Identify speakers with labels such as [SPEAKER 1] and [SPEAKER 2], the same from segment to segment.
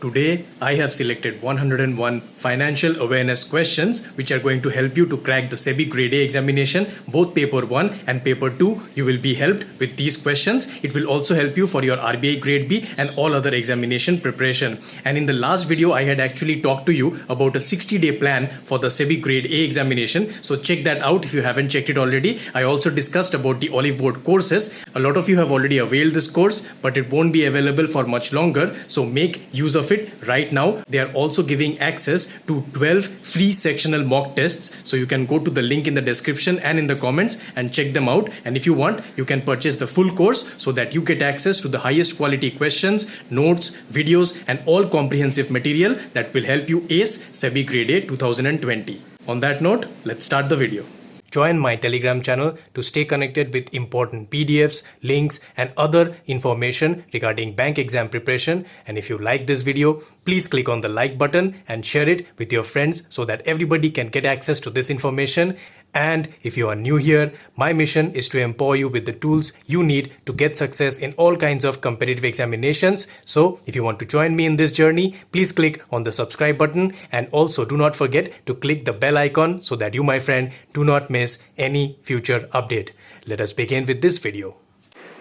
[SPEAKER 1] Today, I have selected 101 financial awareness questions which are going to help you to crack the SEBI Grade A examination, both paper 1 and paper 2. You will be helped with these questions. It will also help you for your RBI Grade B and all other examination preparation. And in the last video, I had actually talked to you about a 60-day plan for the SEBI Grade A examination. So check that out if you haven't checked it already. I also discussed about the Olive Board courses. A lot of you have already availed this course, but it won't be available for much longer. So make use of it right now. They are also giving access to 12 free sectional mock tests. So you can go to the link in the description and in the comments and check them out. And if you want, you can purchase the full course so that you get access to the highest quality questions, notes, videos, and all comprehensive material that will help you ace SEBI Grade A 2020. On that note, let's start the video. Join my Telegram channel to stay connected with important PDFs, links, and other information regarding bank exam preparation. And if you like this video, please click on the like button and share it with your friends so that everybody can get access to this information. And if you are new here, my mission is to empower you with the tools you need to get success in all kinds of competitive examinations. So if you want to join me in this journey, please click on the subscribe button, and also do not forget to click the bell icon so that you, my friend, do not miss any future update. Let us begin with this video.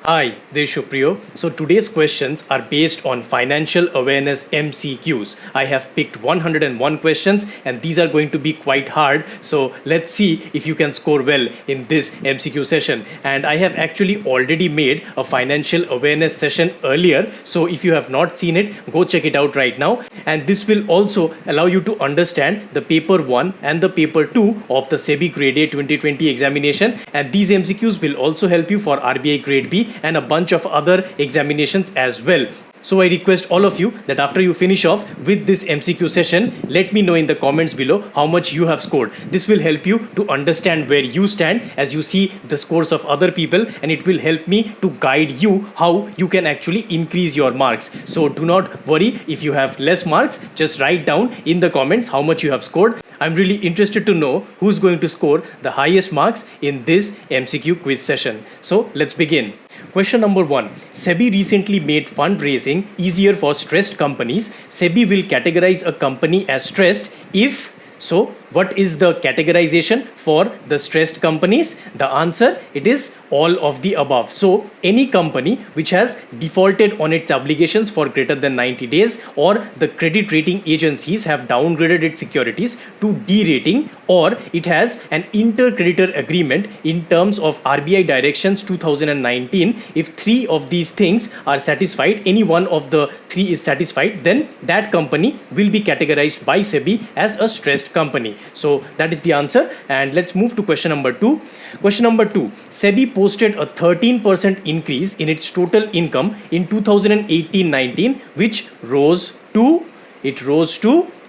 [SPEAKER 1] Hi, this is Shupriyo. So today's questions are based on financial awareness MCQs. I have picked 101 questions and these are going to be quite hard. So let's see if you can score well in this MCQ session. And I have actually already made a financial awareness session earlier. So if you have not seen it, go check it out right now. And this will also allow you to understand the paper 1 and the paper 2 of the SEBI Grade A 2020 examination. And these MCQs will also help you for RBI Grade B and a bunch of other examinations as well. So I request all of you that after you finish off with this MCQ session, let me know in the comments below how much you have scored. This will help you to understand where you stand as you see the scores of other people, and it will help me to guide you how you can actually increase your marks. So do not worry if you have less marks, just write down in the comments how much you have scored. I'm really interested to know who's going to score the highest marks in this MCQ quiz session. So let's begin. Question number 1. SEBI recently made fundraising easier for stressed companies. SEBI will categorize a company as stressed if... So what is the categorization for the stressed companies? The answer, it is all of the above. So any company which has defaulted on its obligations for greater than 90 days, or the credit rating agencies have downgraded its securities to D-rating, or it has an inter-creditor agreement in terms of RBI Directions 2019. If 3 of these things are satisfied, any one of the 3 is satisfied, then that company will be categorized by SEBI as a stressed company. So that is the answer. And let's move to question number 2. Question number 2. SEBI posted a 13% increase in its total income in 2018-19, which rose to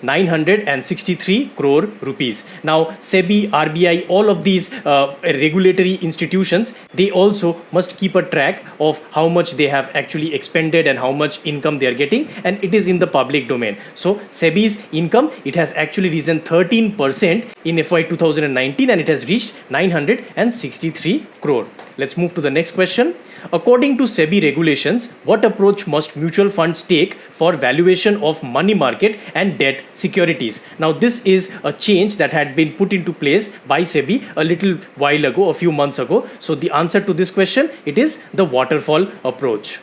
[SPEAKER 1] 963 crore rupees. Now SEBI, RBI, all of these regulatory institutions, they also must keep a track of how much they have actually expended and how much income they are getting, and it is in the public domain. So SEBI's income, it has actually risen 13% in FY 2019 and it has reached 963 crore. Let's move to the next question. According to SEBI regulations, what approach must mutual funds take for valuation of money market and debt securities? Now this is a change that had been put into place by SEBI a little while ago, a few months ago. So the answer to this question, it is the waterfall approach.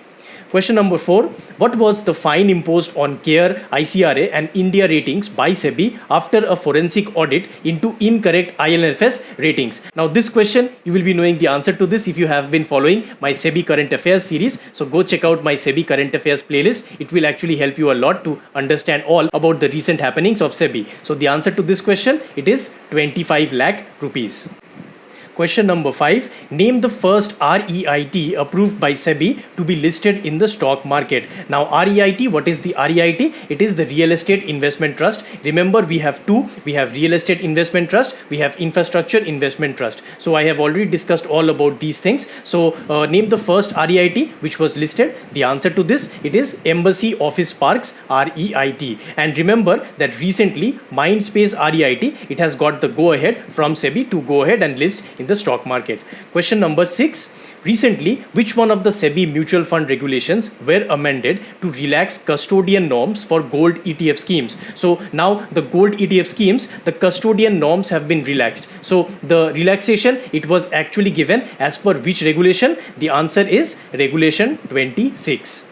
[SPEAKER 1] Question number 4. What was the fine imposed on CARE, ICRA and India ratings by SEBI after a forensic audit into incorrect IL&FS ratings? Now this question, you will be knowing the answer to this if you have been following my SEBI Current Affairs series. So go check out my SEBI Current Affairs playlist. It will actually help you a lot to understand all about the recent happenings of SEBI. So the answer to this question, it is 25 lakh rupees. Question number 5. Name the first REIT approved by SEBI to be listed in the stock market. Now REIT, what is the REIT? It is the Real Estate Investment Trust. Remember, we have two. We have Real Estate Investment Trust. We have Infrastructure Investment Trust. So I have already discussed all about these things. So name the first REIT which was listed. The answer to this, it is Embassy Office Parks REIT. And remember that recently Mindspace REIT, it has got the go ahead from SEBI to go ahead and list in in the stock market. Question number 6. Recently, which one of the SEBI mutual fund regulations were amended to relax custodian norms for gold ETF schemes? So now the gold ETF schemes, the custodian norms have been relaxed. So the relaxation, it was actually given as per which regulation? The answer is Regulation 26.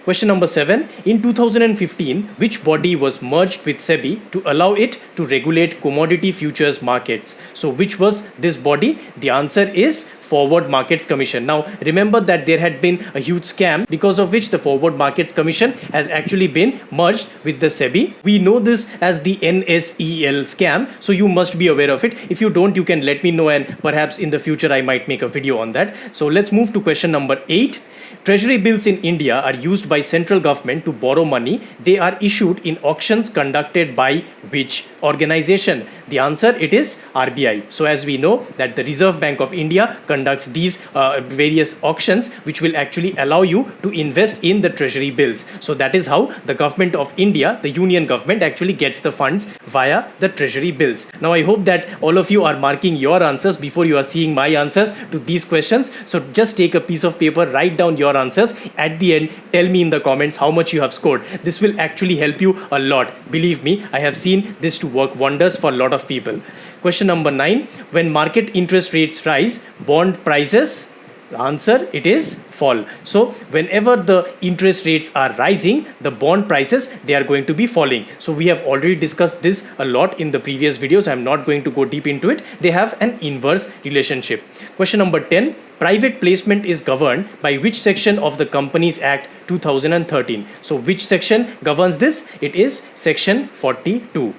[SPEAKER 1] Question number 7. In 2015, which body was merged with SEBI to allow it to regulate commodity futures markets? So which was this body? The answer is Forward Markets Commission. Now remember that there had been a huge scam because of which the Forward Markets Commission has actually been merged with the SEBI. We know this as the NSEL scam, so you must be aware of it. If you don't, you can let me know, and perhaps in the future I might make a video on that. So let's move to question number 8. Treasury bills in India are used by central government to borrow money. They are issued in auctions conducted by which organization? The answer, it is RBI. So as we know that the Reserve Bank of India conducts these various auctions which will actually allow you to invest in the treasury bills. So that is how the government of India, the union government, actually gets the funds via the treasury bills. Now I hope that all of you are marking your answers before you are seeing my answers to these questions. So just take a piece of paper, write down your answers. At the end, tell me in the comments how much you have scored. This will actually help you a lot. Believe me, I have seen this to work wonders for a lot of people. Question number 9. When market interest rates rise, bond prices, the answer, it is fall. So whenever the interest rates are rising, the bond prices, they are going to be falling. So we have already discussed this a lot in the previous videos. I'm not going to go deep into it. They have an inverse relationship. Question number 10. Private placement is governed by which section of the Companies Act 2013? So which section governs this? It is section 42.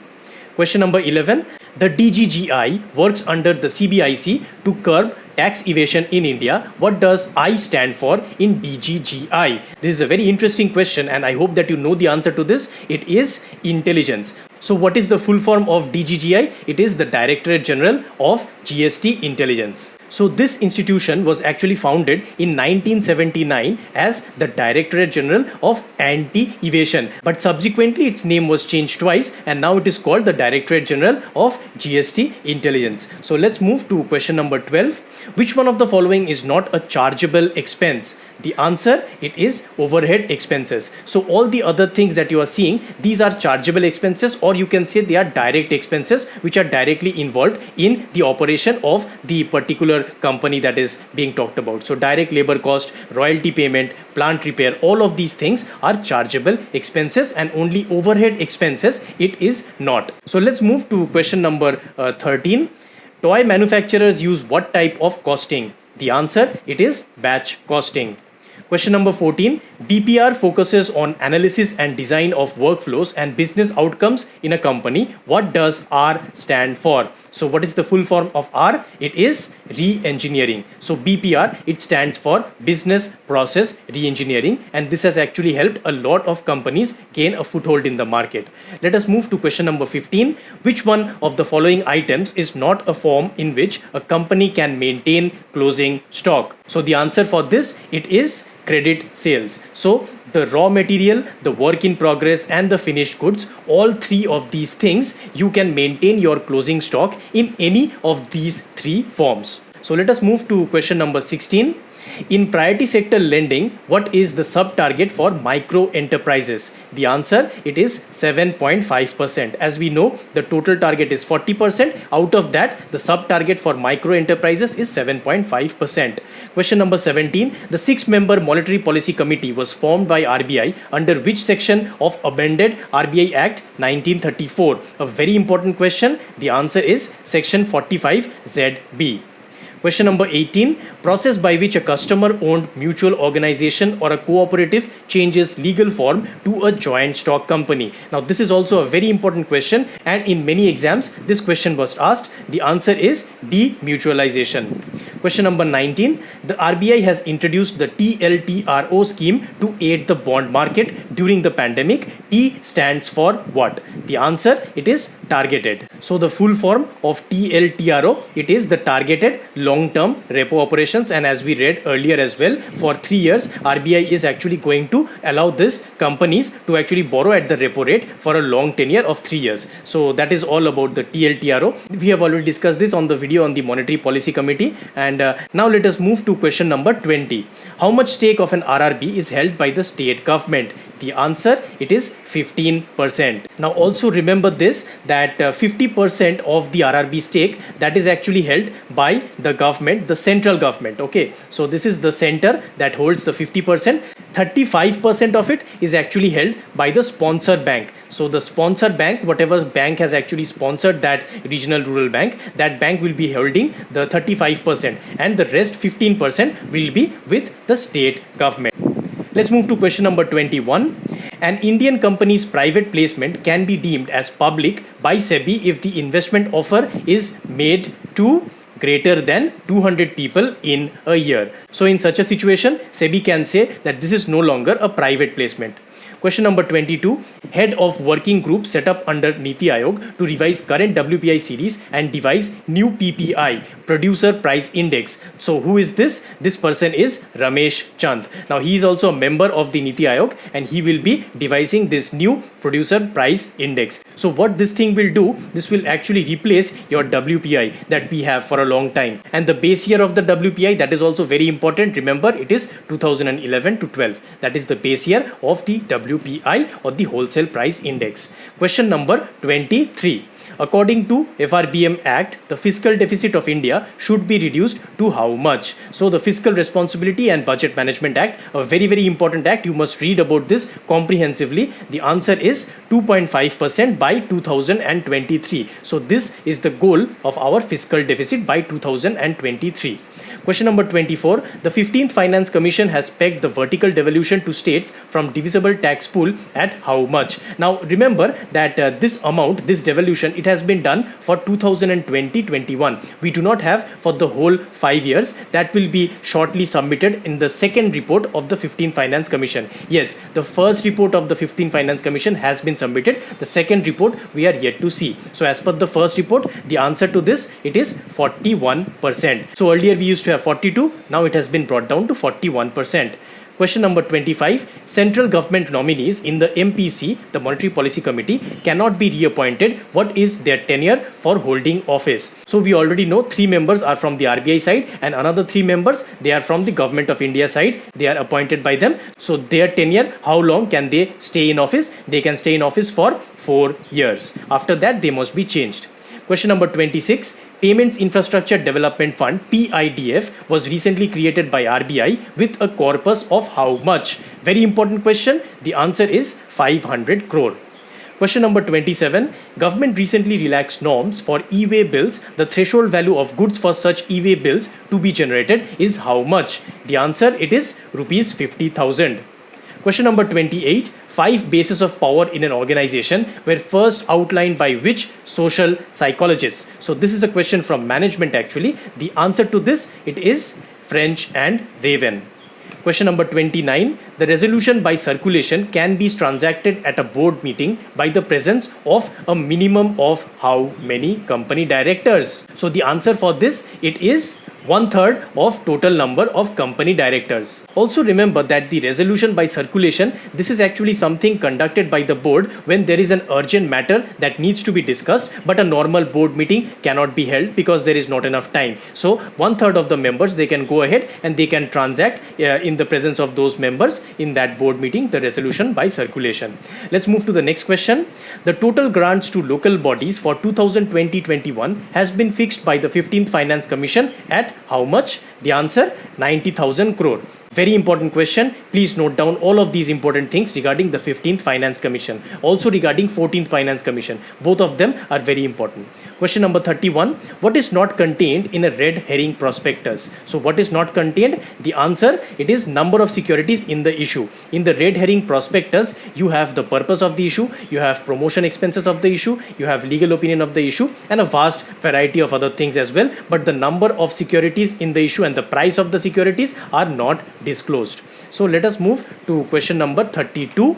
[SPEAKER 1] Question number 11. The DGGI works under the CBIC to curb tax evasion in India. What does I stand for in DGGI? This is a very interesting question and I hope that you know the answer to this. It is intelligence. So what is the full form of DGGI? It is the Directorate General of GST Intelligence. So this institution was actually founded in 1979 as the Directorate General of Anti-Evasion. But subsequently its name was changed twice and now it is called the Directorate General of GST Intelligence. So let's move to question number 12. Which one of the following is not a chargeable expense? The answer, it is overhead expenses. So all the other things that you are seeing, these are chargeable expenses, or you can say they are direct expenses which are directly involved in the operation of the particular company that is being talked about. So direct labor cost, royalty payment, plant repair, all of these things are chargeable expenses, and only overhead expenses it is not. So let's move to question number 13. Toy manufacturers use what type of costing? The answer, it is batch costing. Question number 14. BPR focuses on analysis and design of workflows and business outcomes in a company. What does R stand for? So what is the full form of R? It is re-engineering. So BPR, it stands for business process re-engineering, and this has actually helped a lot of companies gain a foothold in the market. Let us move to question number 15. Which one of the following items is not a form in which a company can maintain closing stock? So the answer for this, it is credit sales. So the raw material, the work in progress and the finished goods, all three of these things, you can maintain your closing stock in any of these three forms. So let us move to question number 16. In priority sector lending, what is the sub-target for micro enterprises? The answer, it is 7.5%. As we know, the total target is 40%. Out of that, the sub-target for micro enterprises is 7.5%. Question number 17. The 6-member Monetary Policy Committee was formed by RBI under which section of amended RBI Act 1934? A very important question. The answer is section 45ZB. Question number 18. Process by which a customer-owned mutual organization or a cooperative changes legal form to a joint stock company. Now this is also a very important question, and in many exams this question was asked. The answer is demutualization. Question number 19. The RBI has introduced the TLTRO scheme to aid the bond market during the pandemic. T stands for what? The answer, it is targeted. So the full form of TLTRO, it is the targeted long-term repo operations, and as we read earlier as well, for 3 years RBI is actually going to allow this companies to actually borrow at the repo rate for a long tenure of 3 years. So that is all about the TLTRO. We have already discussed this on the video on the Monetary Policy Committee. And now let us move to question number 20. How much stake of an RRB is held by the state government? The answer, it is 15%. Now also remember this, that 50% of the RRB stake, that is actually held by the government, the central government. Okay, so this is the center that holds the 50%. 35% of it is actually held by the sponsor bank. So the sponsor bank, whatever bank has actually sponsored that regional rural bank, that bank will be holding the 35%, and the rest 15% will be with the state government. Let's move to question number 21. An Indian company's private placement can be deemed as public by SEBI if the investment offer is made to greater than 200 people in a year. So in such a situation, SEBI can say that this is no longer a private placement. Question number 22. Head of working group set up under Niti Aayog to revise current WPI series and devise new PPI, Producer Price Index. So who is this? This person is Ramesh Chand. Now he is also a member of the Niti Aayog, and he will be devising this new Producer Price Index. So what this thing will do, this will actually replace your WPI that we have for a long time. And the base year of the WPI, that is also very important. Remember, it is 2011 to 12. That is the base year of the WPI or the Wholesale Price Index. Question number 23. According to FRBM Act, the fiscal deficit of India should be reduced to how much? So the Fiscal Responsibility and Budget Management Act, a very, very important act. You must read about this comprehensively. The answer is 2.5% by 2023. So this is the goal of our fiscal deficit by 2023. Question number 24. The 15th Finance Commission has pegged the vertical devolution to states from divisible tax pool at how much? Now remember that this amount, this devolution, it has been done for 2020-21. We do not have for the whole 5 years. That will be shortly submitted in the second report of the 15th Finance Commission. Yes, the first report of the 15th Finance Commission has been submitted. The second report we are yet to see. So as per the first report, the answer to this, it is 41%. So earlier we used to have 42, now it has been brought down to 41%. Question number 25. Central government nominees in the MPC, the Monetary Policy Committee, cannot be reappointed. What is their tenure for holding office? So we already know 3 members are from the RBI side, and another 3 members, they are from the Government of India side. They are appointed by them. So their tenure, how long can they stay in office? They can stay in office for 4 years. After that, they must be changed. Question number 26. Payments Infrastructure Development Fund, PIDF, was recently created by RBI with a corpus of how much? Very important question. The answer is 500 crore. Question number 27. Government recently relaxed norms for e-way bills. The threshold value of goods for such e-way bills to be generated is how much? The answer, it is rupees 50,000. Question number 28. 5 bases of power in an organization were first outlined by which social psychologists? So this is a question from management actually. The answer to this, it is French and Raven. Question number 29. The resolution by circulation can be transacted at a board meeting by the presence of a minimum of how many company directors? So the answer for this, it is 1/3 of total number of company directors. Also remember that the resolution by circulation, this is actually something conducted by the board when there is an urgent matter that needs to be discussed, but a normal board meeting cannot be held because there is not enough time. So 1/3 of the members, they can go ahead and they can transact in the presence of those members in that board meeting, the resolution by circulation. Let's move to the next question. The total grants to local bodies for 2020-21 has been fixed by the 15th Finance Commission at how much? The answer, 90,000 crore. Very important question. Please note down all of these important things regarding the 15th Finance Commission. Also regarding 14th Finance Commission. Both of them are very important. Question number 31. What is not contained in a red herring prospectus? So what is not contained? The answer, it is number of securities in the issue. In the red herring prospectus, you have the purpose of the issue, you have promotion expenses of the issue, you have legal opinion of the issue, and a vast variety of other things as well. But the number of securities in the issue and the price of the securities are not disclosed. So let us move to question number 32.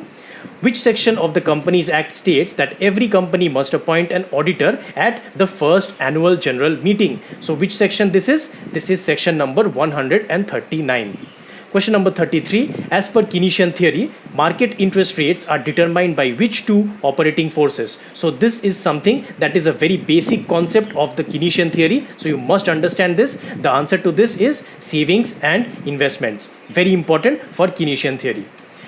[SPEAKER 1] Which section of the Companies Act states that every company must appoint an auditor at the first annual general meeting? So which section this is? This is section number 139. Question number 33. As per Keynesian theory, market interest rates are determined by which two operating forces? So this is something that is a very basic concept of the Keynesian theory. So you must understand this. The answer to this is savings and investments. Very important for Keynesian theory.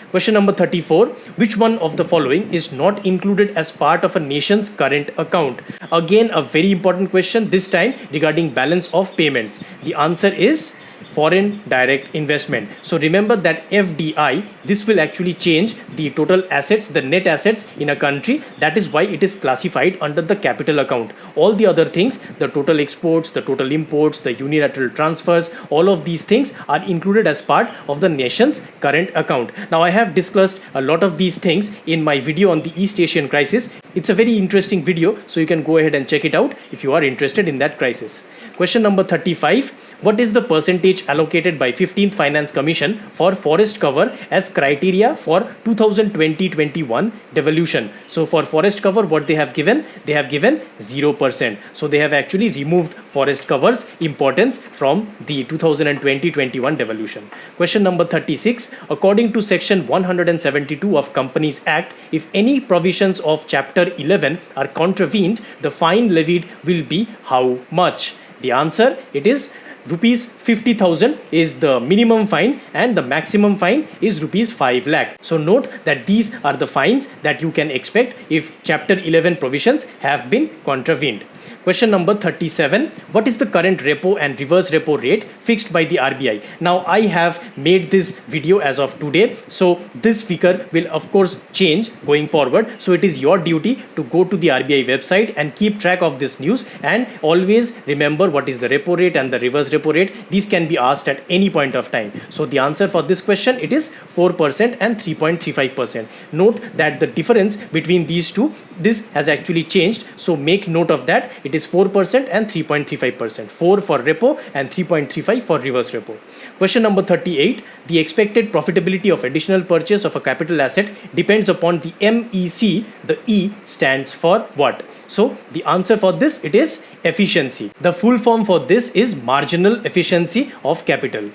[SPEAKER 1] Question number 34. Which one of the following is not included as part of a nation's current account? Again, a very important question, this time regarding balance of payments. The answer is foreign direct investment. So remember that FDI, this will actually change the total assets, the net assets in a country. That is why it is classified under the capital account. All the other things, the total exports, the total imports, the unilateral transfers, all of these things are included as part of the nation's current account. Now I have discussed a lot of these things in my video on the East Asian crisis. It's a very interesting video, so you can go ahead and check it out if you are interested in that crisis. Question number 35. What is the percentage allocated by 15th Finance Commission for forest cover as criteria for 2020-21 devolution? So for forest cover, what they have given? They have given 0%. So they have actually removed forest cover's importance from the 2020-21 devolution. Question number 36. According to section 172 of Companies Act, if any provisions of chapter 11 are contravened, the fine levied will be how much? The answer, it is rupees 50,000 is the minimum fine and the maximum fine is rupees 5 lakh. So note that these are the fines that you can expect if chapter 11 provisions have been contravened. Question number 37. What is the current repo and reverse repo rate fixed by the RBI? Now I have made this video as of today, so this figure will of course change going forward. So it is your duty to go to the RBI website and keep track of this news, and always remember what is the repo rate and the reverse repo rate. These can be asked at any point of time. So the answer for this question, it is 4% and 3.35%. Note that the difference between these two, this has actually changed. So make note of that. It is 4% and 3.35%. 4 for repo and 3.35 for reverse repo. Question number 38. The expected profitability of additional purchase of a capital asset depends upon the MEC. The E stands for what? So the answer for this, it is efficiency. The full form for this is marginal efficiency of capital.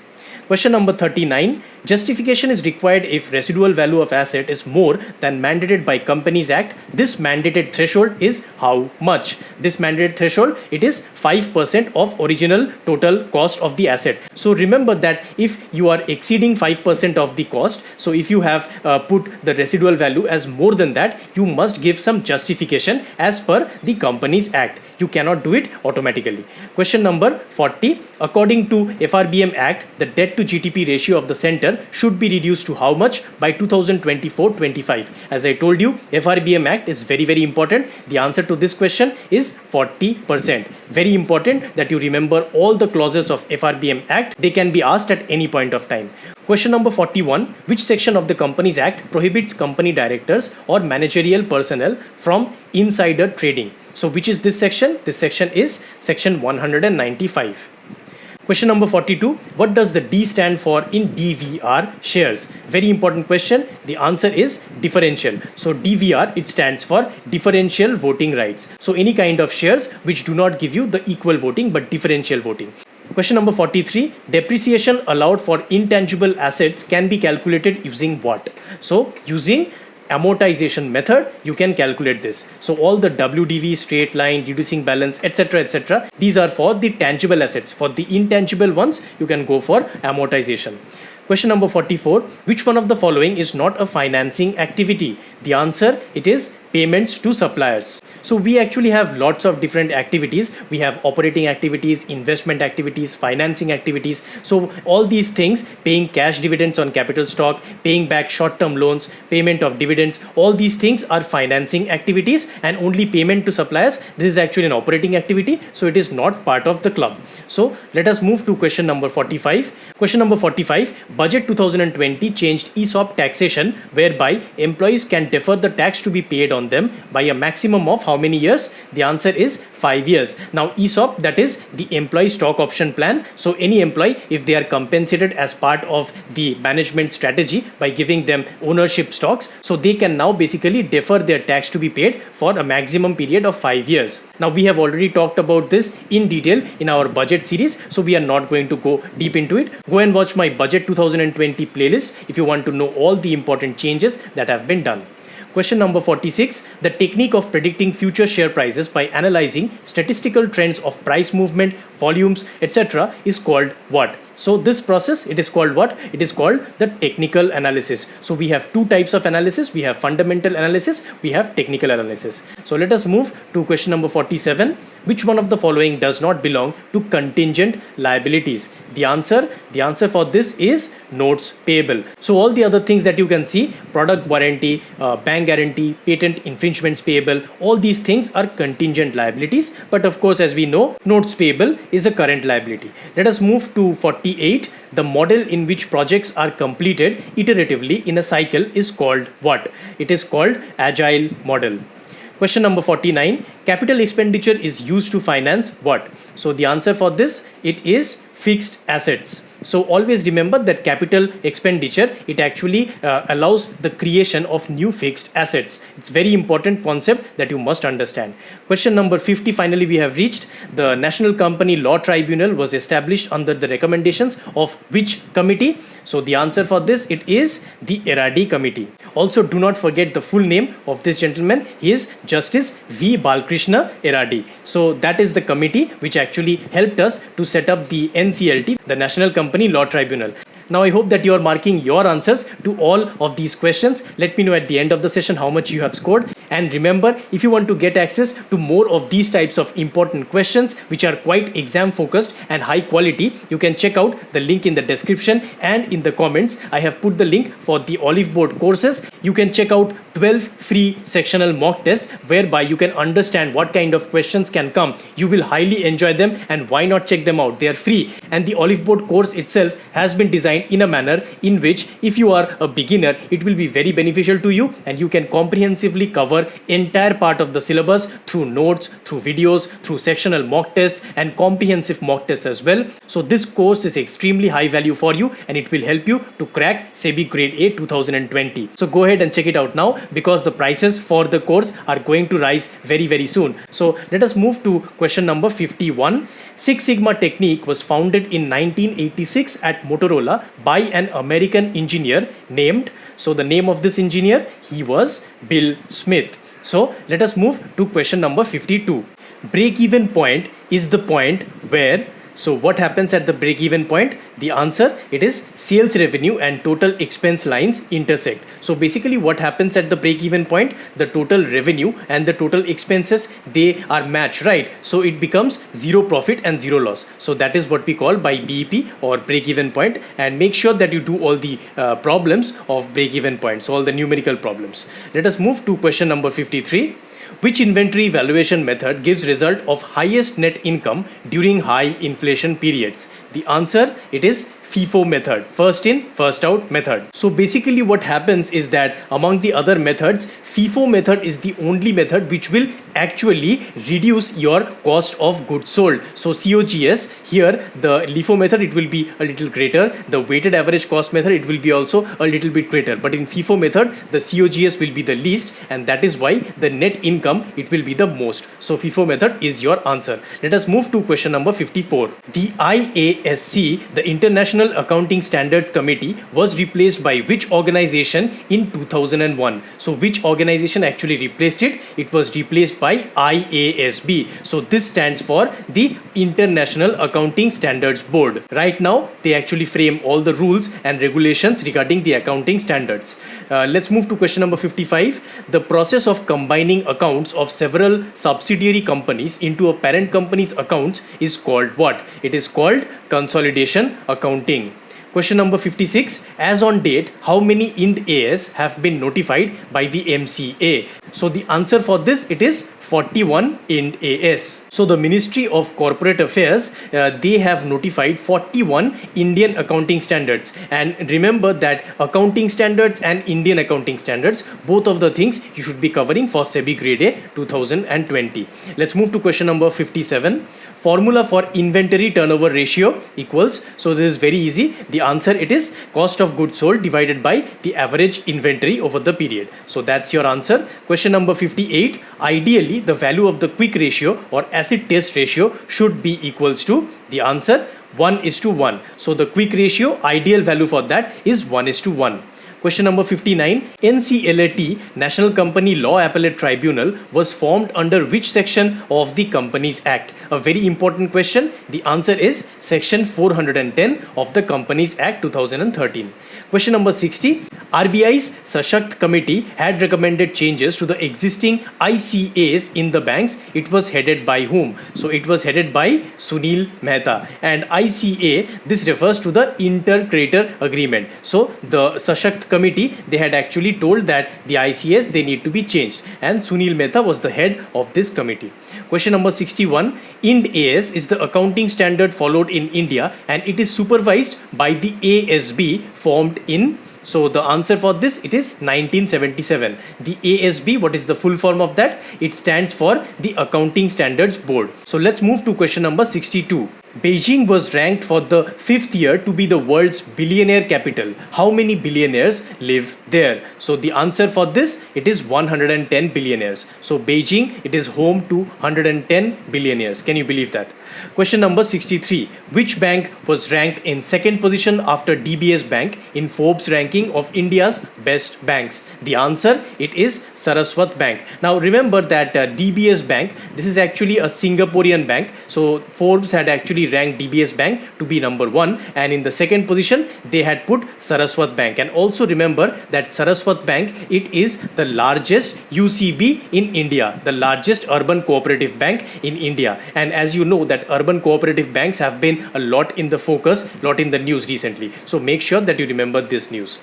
[SPEAKER 1] Question number 39. Justification is required if residual value of asset is more than mandated by Companies Act. This mandated threshold is how much? This mandated threshold, it is 5% of original total cost of the asset. So remember that if you are exceeding 5% of the cost, so if you have put the residual value as more than that, you must give some justification as per the Companies Act. You cannot do it automatically. Question number 40. According to FRBM Act, the debt to GDP ratio of the center should be reduced to how much by 2024-25? As I told you, FRBM Act is very, very important. The answer to this question is 40%. Very important that you remember all the clauses of FRBM Act. They can be asked at any point of time. Question number 41. Which section of the Companies Act prohibits company directors or managerial personnel from insider trading? So which is this section? This section is section 195. Question number 42. What does the D stand for in DVR shares? Very important question. The answer is differential. So DVR, it stands for differential voting rights. So any kind of shares which do not give you the equal voting but differential voting. Question number 43. Depreciation allowed for intangible assets can be calculated using what? So using amortization method, you can calculate this. So all the WDV, straight line, reducing balance, etc., these are for the tangible assets. For the intangible ones, you can go for amortization. Question number 44. Which one of the following is not a financing activity? The answer, it is payments to suppliers. So we actually have lots of different activities. We have operating activities, investment activities, financing activities. So all these things, paying cash dividends on capital stock, paying back short-term loans, payment of dividends, all these things are financing activities, and only payment to suppliers, this is actually an operating activity, so it is not part of the club. So let us move to question number 45. Question number 45, Budget 2020 changed ESOP taxation whereby employees can defer the tax to be paid on them by a maximum of how many years? The answer is 5 years. Now ESOP, that is the employee stock option plan. So any employee, if they are compensated as part of the management strategy by giving them ownership stocks, so they can now basically defer their tax to be paid for a maximum period of 5 years. Now we have already talked about this in detail in our budget series, so we are not going to go deep into it. Go and watch my Budget 2020 playlist if you want to know all the important changes that have been done. Question number 46, the technique of predicting future share prices by analyzing statistical trends of price movement, volumes, etc. is called what? So this process, it is called what? It is called the technical analysis. So we have two types of analysis. We have fundamental analysis, we have technical analysis. So let us move to question number 47. Which one of the following does not belong to contingent liabilities? The answer for this is notes payable. So all the other things that you can see, product warranty, bank guarantee, patent infringements payable, all these things are contingent liabilities. But of course, as we know, notes payable is a current liability. Let us move to 48. The model in which projects are completed iteratively in a cycle is called what? It is called agile model. Question number 49. Capital expenditure is used to finance what? So the answer for this, it is fixed assets. So always remember that capital expenditure, it actually allows the creation of new fixed assets. It's very important concept that you must understand. Question number 50, finally we have reached. The National Company Law Tribunal was established under the recommendations of which committee? So the answer for this, it is the Eradi committee. Also, do not forget the full name of this gentleman. He is Justice V. Balkrishna Eradi. So that is the committee which actually helped us to set up the NCLT, the National Company Law Tribunal. Now I hope that you are marking your answers to all of these questions. Let me know at the end of the session how much you have scored. And remember, if you want to get access to more of these types of important questions which are quite exam focused and high quality, you can check out the link in the description and in the comments. I have put the link for the Olive Board courses. You can check out 12 free sectional mock tests whereby you can understand what kind of questions can come. You will highly enjoy them, and why not check them out? They are free, and the Olive Board course itself has been designed in a manner in which if you are a beginner, it will be very beneficial to you, and you can comprehensively cover entire part of the syllabus through notes, through videos, through sectional mock tests and comprehensive mock tests as well. So this course is extremely high value for you, and it will help you to crack SEBI Grade A 2020. So go ahead and check it out now, because the prices for the course are going to rise very soon. So let us move to question number 51. Six Sigma technique was founded in 1986 at Motorola by an American engineer named, so the name of this engineer, he was Bill Smith. So let us move to question number 52. Break-even point is the point where, so what happens at the break-even point? The answer, it is sales revenue and total expense lines intersect. So basically what happens at the break-even point? The total revenue and the total expenses, they are matched, right? So it becomes zero profit and zero loss. So that is what we call by BEP or break-even point. And make sure that you do all the problems of break-even point. So all the numerical problems. Let us move to question number 53. Which inventory valuation method gives result of highest net income during high inflation periods? The answer, it is FIFO method, first in, first out method. So basically what happens is that among the other methods, FIFO method is the only method which will actually reduce your cost of goods sold. So COGS, here the LIFO method, it will be a little greater. The weighted average cost method, it will be also a little bit greater. But in FIFO method, the COGS will be the least, and that is why the net income, it will be the most. So FIFO method is your answer. Let us move to question number 54. The IASC, the International Accounting Standards Committee, was replaced by which organization in 2001? So which organization actually replaced it? It was replaced by IASB. So this stands for the International Accounting Standards Board. Right now, they actually frame all the rules and regulations regarding the accounting standards. Let's move to question number 55. The process of combining accounts of several subsidiary companies into a parent company's accounts is called what? It is called consolidation accounting. Question number 56. As on date, how many Ind AS have been notified by the MCA? So the answer for this, it is 41 Ind AS. So the Ministry of Corporate Affairs, they have notified 41 Indian accounting standards. And remember that accounting standards and Indian accounting standards, both of the things you should be covering for SEBI Grade A 2020. Let's move to question number 57. Formula for inventory turnover ratio equals, so this is very easy. The answer, it is cost of goods sold divided by the average inventory over the period. So that's your answer. Question number 58. Ideally, the value of the quick ratio or acid test ratio should be equals to, the answer, 1:1. So the quick ratio, ideal value for that is 1:1. Question number 59. NCLAT, National Company Law Appellate Tribunal, was formed under which section of the Companies Act? A very important question. The answer is section 410 of the Companies Act 2013. Question number 60. RBI's Sashakt Committee had recommended changes to the existing ICAs in the banks. It was headed by whom? So it was headed by Sunil Mehta. And ICA, this refers to the Inter-Creditor Agreement. So the Sashakt Committee, they had actually told that the ICAs, they need to be changed. And Sunil Mehta was the head of this committee. Question number 61. Ind AS is the accounting standard followed in India and it is supervised by the ASB formed in, so the answer for this, it is 1977. The ASB, what is the full form of that? It stands for the Accounting Standards Board. So let's move to question number 62. Beijing was ranked for the 5th year to be the world's billionaire capital. How many billionaires live there? So the answer for this, it is 110 billionaires. So Beijing, it is home to 110 billionaires. Can you believe that? Question number 63. Which bank was ranked in second position after DBS Bank in Forbes ranking of India's best banks? The answer, it is Saraswat Bank. Now remember that DBS Bank, this is actually a Singaporean bank. So Forbes had actually ranked DBS Bank to be number 1, and in the second position they had put Saraswat Bank. And also remember that Saraswat Bank, it is the largest UCB in India, the largest urban cooperative bank in India. And as you know that urban cooperative banks have been a lot in the focus, lot in the news recently. So make sure that you remember this news.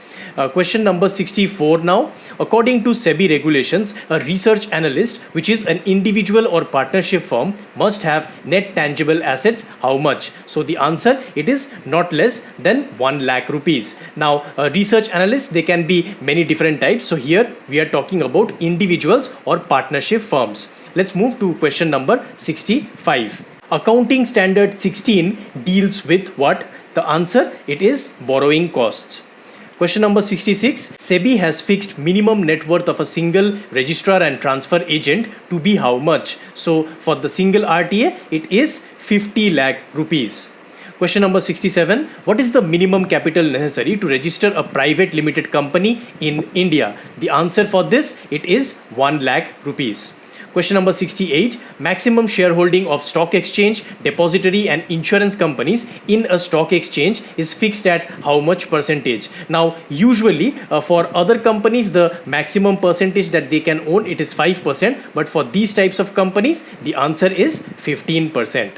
[SPEAKER 1] Question number 64 now. According to SEBI regulations, a research analyst, which is an individual or partnership firm, must have net tangible assets. How much? So the answer, it is not less than 1 lakh rupees. Now research analysts, they can be many different types. So here we are talking about individuals or partnership firms. Let's move to question number 65. Accounting Standard 16 deals with what? The answer, it is borrowing costs. Question number 66. SEBI has fixed minimum net worth of a single registrar and transfer agent to be how much? So for the single RTA, it is 50 lakh rupees. Question number 67. What is the minimum capital necessary to register a private limited company in India? The answer for this, it is 1 lakh rupees. Question number 68. Maximum shareholding of stock exchange, depository and insurance companies in a stock exchange is fixed at how much percentage? Now usually for other companies the maximum percentage that they can own, it is 5%, but for these types of companies the answer is 15%.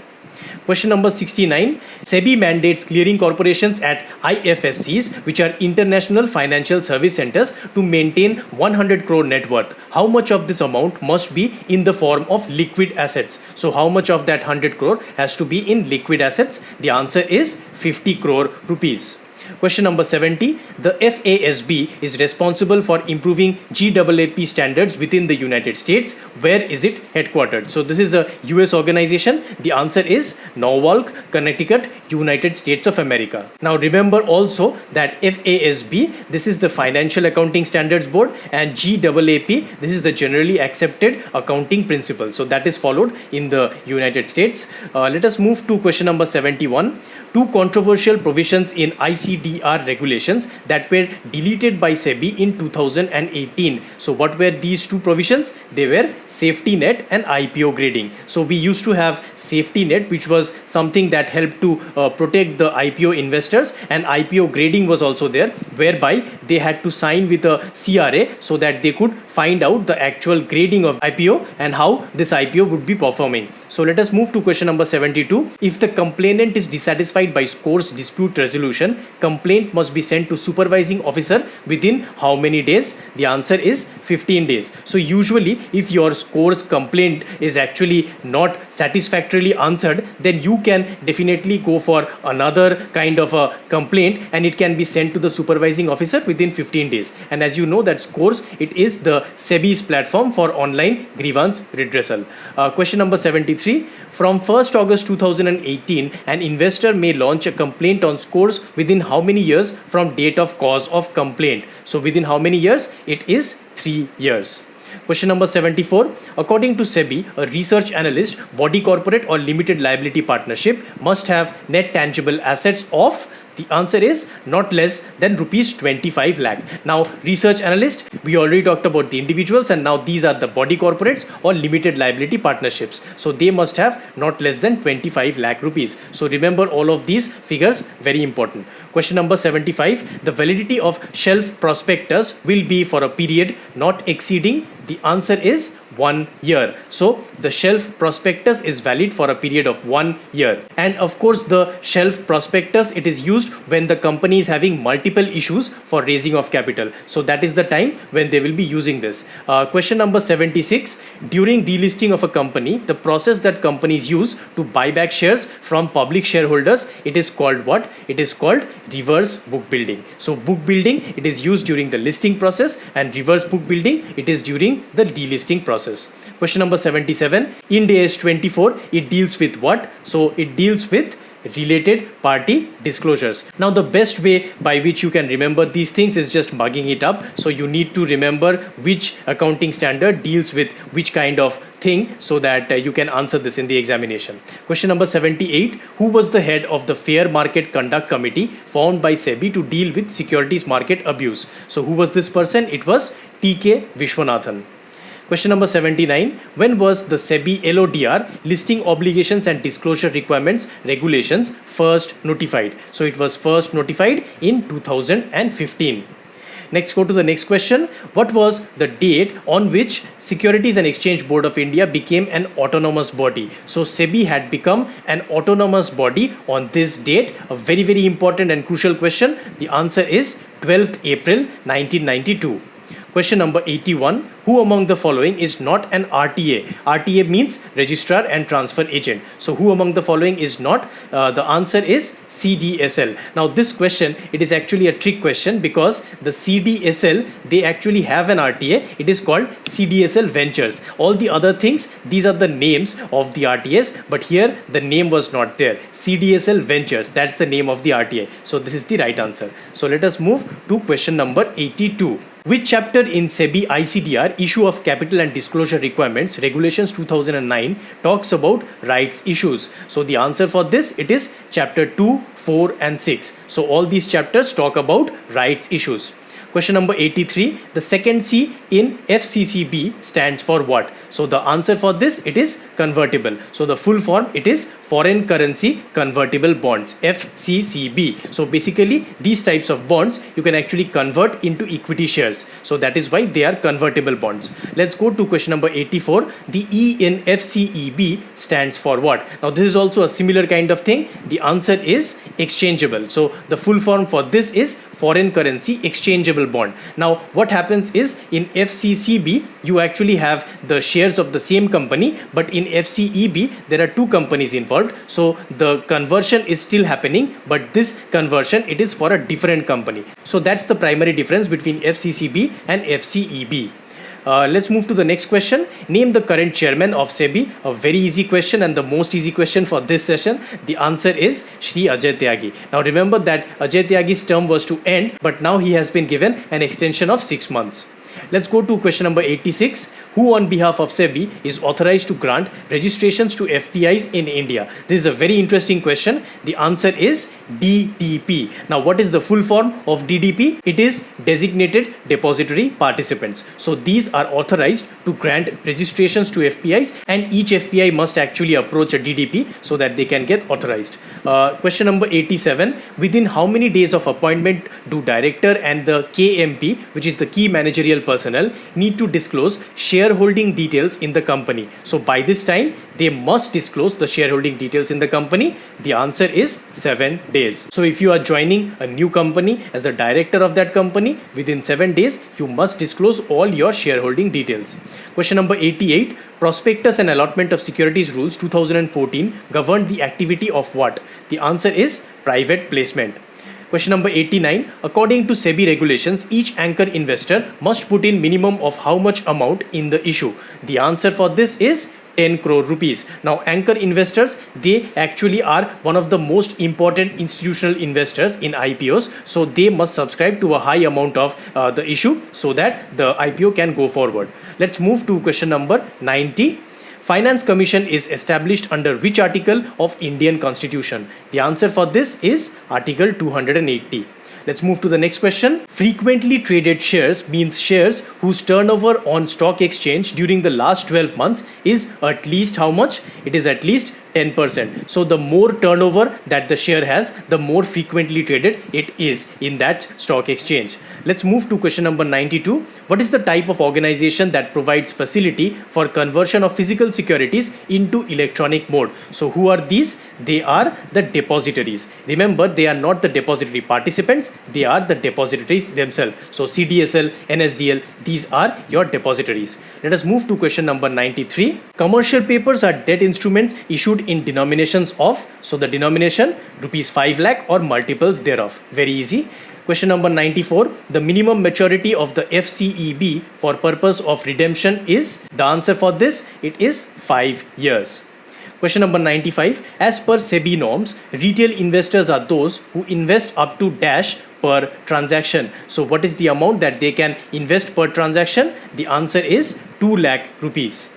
[SPEAKER 1] Question number 69. SEBI mandates clearing corporations at IFSCs, which are International Financial Service Centers, to maintain 100 crore net worth. How much of this amount must be in the form of liquid assets? So how much of that 100 crore has to be in liquid assets? The answer is 50 crore rupees. Question number 70. The FASB is responsible for improving GAAP standards within the United States. Where is it headquartered? So this is a US organization. The answer is Norwalk, Connecticut, United States of America. Now remember also that FASB, this is the Financial Accounting Standards Board, and GAAP, this is the Generally Accepted Accounting Principle. So that is followed in the United States. Let us move to question number 71. two controversial provisions in ICDR regulations that were deleted by SEBI in 2018. So what were these two provisions? They were safety net and IPO grading. So we used to have safety net, which was something that helped to protect the IPO investors, and IPO grading was also there, whereby they had to sign with a CRA so that they could find out the actual grading of IPO and how this IPO would be performing. So let us move to question number 72. If the complainant is dissatisfied by SCOR's dispute resolution, complaint must be sent to supervising officer within how many days? The answer is 15 days. So usually if your SCOR's complaint is actually not satisfactorily answered, then you can definitely go for another kind of a complaint and it can be sent to the supervising officer within 15 days. And as you know that SCOR's, it is the SEBI's platform for online grievance redressal. Question number 73. From 1st August 2018, an investor may launch a complaint on SCOR's within how many years from date of cause of complaint? So within how many years? It is 3 years. Question number 74. According to SEBI, a research analyst, body corporate or limited liability partnership must have net tangible assets of, the answer is not less than rupees 25 lakh. Now research analyst, we already talked about the individuals, and now these are the body corporates or limited liability partnerships. So they must have not less than 25 lakh rupees. So remember all of these figures, very important. Question number 75. The validity of shelf prospectus will be for a period not exceeding, the answer is 1 year. So the shelf prospectus is valid for a period of 1 year. And of course the shelf prospectus, it is used when the company is having multiple issues for raising of capital. So that is the time when they will be using this. Question number 76. During delisting of a company, the process that companies use to buy back shares from public shareholders, it is called what? It is called reverse book building. So book building, it is used during the listing process, and reverse book building, it is during the delisting process. Question number 77. Ind AS 24, it deals with what? So it deals with related party disclosures. Now the best way by which you can remember these things is just mugging it up. So you need to remember which accounting standard deals with which kind of thing, so that you can answer this in the examination. Question number 78. Who was the head of the Fair Market Conduct Committee formed by SEBI to deal with securities market abuse? So who was this person? It was T.K. Vishwanathan. Question number 79. When was the SEBI LODR, listing obligations and disclosure requirements regulations, first notified? So it was first notified in 2015. Next, go to the next question. What was the date on which Securities and Exchange Board of India became an autonomous body? So SEBI had become an autonomous body on this date. A very, very important and crucial question. The answer is 12th April 1992. Question number 81. Who among the following is not an RTA? RTA means Registrar and Transfer Agent. So who among the following is not? The answer is CDSL. Now this question, it is actually a trick question, because the CDSL, they actually have an RTA. It is called CDSL Ventures. All the other things, these are the names of the RTAs, but here the name was not there. CDSL Ventures, that's the name of the RTA. So this is the right answer. So let us move to question number 82. Which chapter in SEBI ICDR, Issue of Capital and Disclosure Requirements, Regulations 2009, talks about rights issues? So the answer for this, it is chapter 2, 4 and 6. So all these chapters talk about rights issues. Question number 83. The second C in FCCB stands for what? So the answer for this, it is convertible. So the full form, it is Foreign Currency Convertible Bonds, FCCB. So basically these types of bonds you can actually convert into equity shares. So that is why they are convertible bonds. Let's go to question number 84. The E in FCEB stands for what? Now this is also a similar kind of thing. The answer is exchangeable. So the full form for this is Foreign Currency Exchangeable Bond. Now what happens is in FCCB you actually have the shares of the same company, but in FCEB there are two companies involved. So the conversion is still happening, but this conversion, it is for a different company. So that's the primary difference between FCCB and FCEB. Let's move to the next question. Name the current chairman of SEBI. A very easy question and the most easy question for this session. The answer is Shri Ajay Tyagi. Now remember that Ajay Tyagi's term was to end, but now he has been given an extension of 6 months. Let's go to question number 86. Who on behalf of SEBI is authorized to grant registrations to FPIs in India? This is a very interesting question. The answer is DDP. Now, what is the full form of DDP? It is Designated Depository Participants. So these are authorized to grant registrations to FPIs, and each FPI must actually approach a DDP so that they can get authorized. Question number 87. Within how many days of appointment do director and the KMP, which is the key managerial personnel, need to disclose shareholding details in the company? So by this time, they must disclose the shareholding details in the company. The answer is 7 days. So if you are joining a new company as a director of that company, within 7 days, you must disclose all your shareholding details. Question number 88. Prospectus and Allotment of Securities Rules 2014 governed the activity of what? The answer is private placement. Question number 89. According to SEBI regulations, each anchor investor must put in minimum of how much amount in the issue? The answer for this is 10 crore rupees. Now, anchor investors, they actually are one of the most important institutional investors in IPOs. So they must subscribe to a high amount of the issue so that the IPO can go forward. Let's move to question number 90. Finance Commission is established under which article of Indian Constitution? The answer for this is Article 280. Let's move to the next question. Frequently traded shares means shares whose turnover on stock exchange during the last 12 months is at least how much? It is at least 10%. So the more turnover that the share has, the more frequently traded it is in that stock exchange. Let's move to question number 92. What is the type of organization that provides facility for conversion of physical securities into electronic mode? So who are these? They are the depositories. Remember, they are not the depository participants, they are the depositories themselves. So CDSL, NSDL, these are your depositories. Let us move to question number 93. Commercial papers are debt instruments issued in denominations of, so the denomination rupees 5 lakh or multiples thereof. Very easy. Question number 94. The minimum maturity of the FCEB for purpose of redemption is? The answer for this, it is 5 years. Question number 95. As per SEBI norms, retail investors are those who invest up to dash per transaction. So what is the amount that they can invest per transaction? The answer is 2 lakh rupees.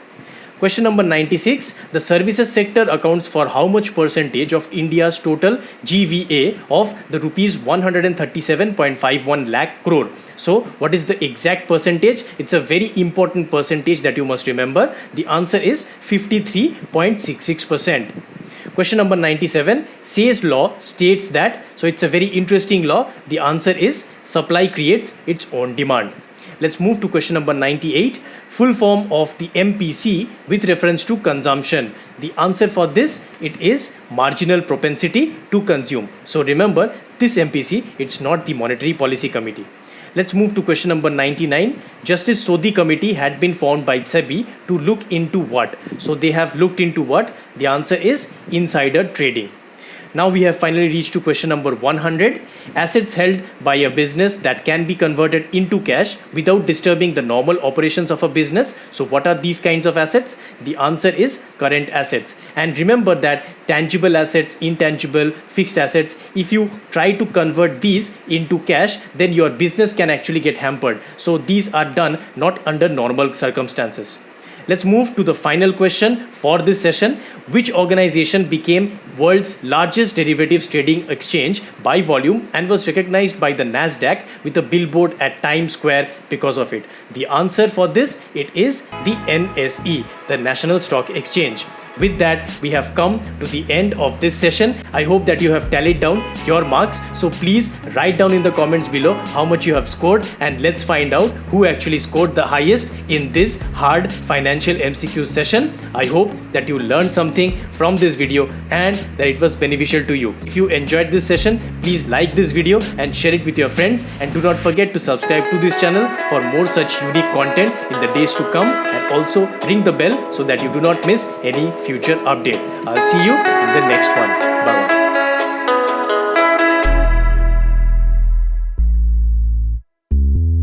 [SPEAKER 1] Question number 96. The services sector accounts for how much percentage of India's total GVA of the rupees 137.51 lakh crore? So what is the exact percentage? It's a very important percentage that you must remember. The answer is 53.66%. Question number 97. Say's law states that, so it's a very interesting law. The answer is supply creates its own demand. Let's move to question number 98. Full form of the MPC with reference to consumption. The answer for this, it is marginal propensity to consume. So remember, this MPC, it's not the Monetary Policy Committee. Let's move to question number 99. Justice Sodhi Committee had been formed by SEBI to look into what? So they have looked into what? The answer is insider trading. Now we have finally reached to question number 100. Assets held by a business that can be converted into cash without disturbing the normal operations of a business. So what are these kinds of assets? The answer is current assets. And remember that tangible assets, intangible, fixed assets, if you try to convert these into cash, then your business can actually get hampered. So these are done not under normal circumstances. Let's move to the final question for this session. Which organization became world's largest derivatives trading exchange by volume and was recognized by the Nasdaq with a billboard at Times Square because of it? The answer for this, it is the NSE, the National Stock Exchange. With that, we have come to the end of this session. I hope that you have tallied down your marks. So please write down in the comments below how much you have scored, and let's find out who actually scored the highest in this hard financial MCQ session. I hope that you learned something from this video and that it was beneficial to you. If you enjoyed this session, please like this video and share it with your friends, and do not forget to subscribe to this channel for more such unique content in the days to come, and also ring the bell so that you do not miss any future update. I'll see you in the next one. Bye bye.